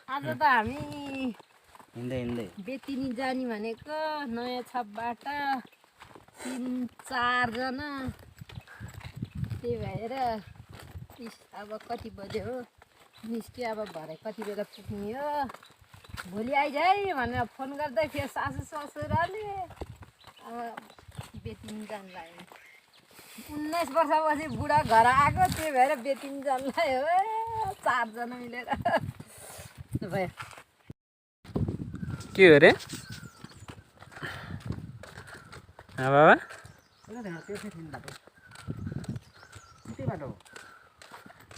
आज त हामी हिँड्दै बेतिनी जाने भनेको नयाँ छापबाट 3-4 जना। त्यही भएर अब कति बज्यो हो निस्क्यो। अब भरे कति बेला पुग्ने हो। भोलि आइज है भनेर फोन गर्दै थियो सासू ससुराले। अब बेतिनी जानु लाग्यो। 19 वर्षपछि बुढा घर आएको, त्यही भएर बेतिनी जानु लाग्यो। 4 जना मिलेर भयो। के हो रे बाबा?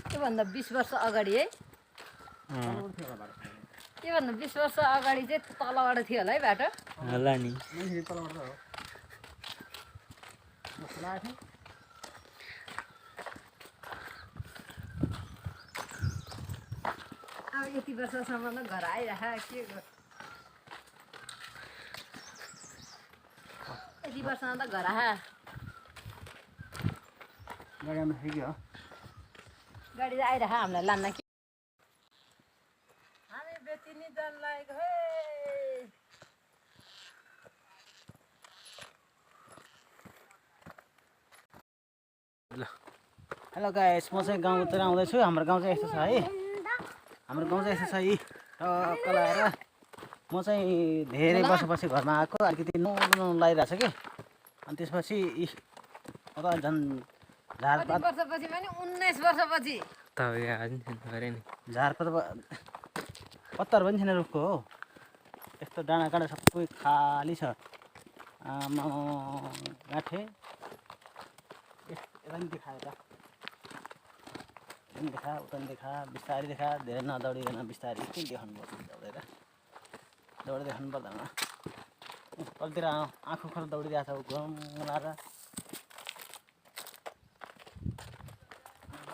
त्योभन्दा 20 वर्ष अगाडि है। त्योभन्दा 20 वर्ष अगाडि चाहिँ तलबाट थियो होला है बाटो। होला नि। अब यति वर्षसम्म त घर आइरहेको के गर्नु। यति वर्षमा त घर आयो। गाडी त आइरह हामीलाई लान्न कि। हामी बेतिनी जानु लागेको है। हेलो गाइस, म चाहिँ गाउँतिर आउँदैछु। हाम्रो गाउँ चाहिँ यस्तो छ है। हाम्रो गाउँ चाहिँ यस्तो छ है। टक्क लगाएर म चाहिँ धेरै वर्षपछि घरमा आएको। अलिकति नुन लगाइरहेको छ कि। अनि त्यसपछि अब झन् झारपात वर्षपछि पनि 19 वर्षपछि झारपात पत्तर पनि छैन रुखको हो। यस्तो डाँडा काँडा सबै खाली छ। आमा गाँठे यता पनि देखायो त। देखा उता देखा बिस्तारै देखा। धेरै नदौडिकन बिस्तारै किन देखाउनु पर्छ। दौडेर देखाउनु पर्दैन। कतितिर आँखु खर दौडिरहेको छ गरम लाएर।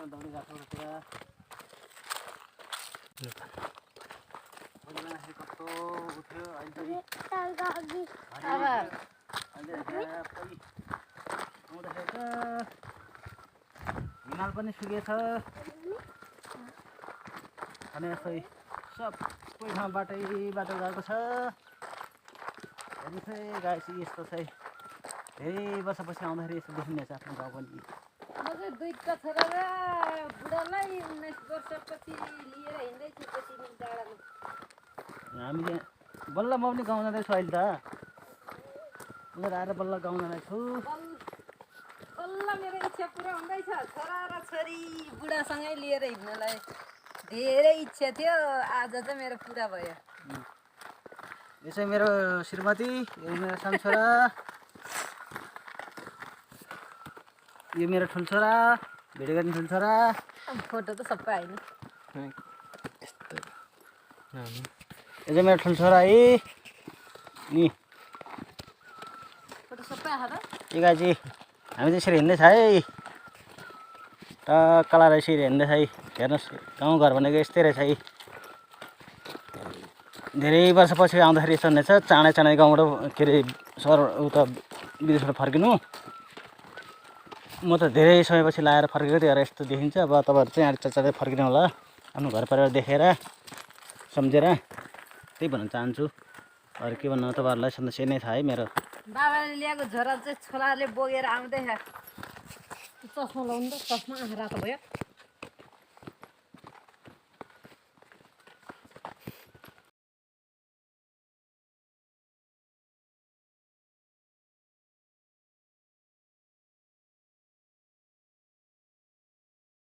दौडिरहेको छ कस्तो उठ्यो अहिले हिमाल पनि सुकेछ। अनि यस्तै सबै ठाउँ बाटो गएको छ। हेर्नुहोस् है गाइस, यस्तो चाहिँ धेरै वर्षपछि आउँदाखेरि यस्तो देखिनेछ आफ्नो गाउँ पनि। म चाहिँ दुईटा छोरा र बुढालाई 19 वर्षपछि लिएर हिँड्दैछु बेतिनी डाँडामा। हामीले बल्ल म पनि गाउँ जाँदैछु अहिले त। उनीहरू आएर बल्ल गाउँ जाँदैछु। बल्ल मेरो इच्छा पुरा हुँदैछ। छोरा र छोरी बुढासँगै लिएर हिँड्नलाई धेरै इच्छा थियो। आज चाहिँ मेरो पुरा भयो। यो चाहिँ मेरो श्रीमती, यो मेरो सानो छोरा, यो मेरो ठुल्छोरा, भिडियो गर्ने ठुल्छोरा। फोटो त सबै आयो नि। यो चाहिँ मेरो ठुल्छोरा है नि। फोटो सबै आयो त। ए गाजी, हामी चाहिँ यसरी हिँड्दैछ है। टक्क लगाएर यसरी हिँड्दैछ है। हेर्नुहोस् गाउँघर भनेको यस्तै रहेछ है। धेरै वर्षपछि आउँदाखेरि यस्तो हुनेछ। चाँडै गाउँबाट के अरे सहर उता विदेशबाट फर्किनु। म त धेरै समयपछि लाएर फर्केको त्यही भएर यस्तो देखिन्छ। अब तपाईँहरू चाहिँ चाँडै फर्किनु होला आफ्नो घर परिवार देखेर सम्झेर। त्यही भन्न चाहन्छु। अरू के भन्नु, तपाईँहरूलाई सन्देश नै छ है मेरो। बाबाले ल्याएको झोरा चाहिँ छोराले बोकेर आउँदैछ। चस्मा लाउनु त, चस्मा आँखा रातो भयो।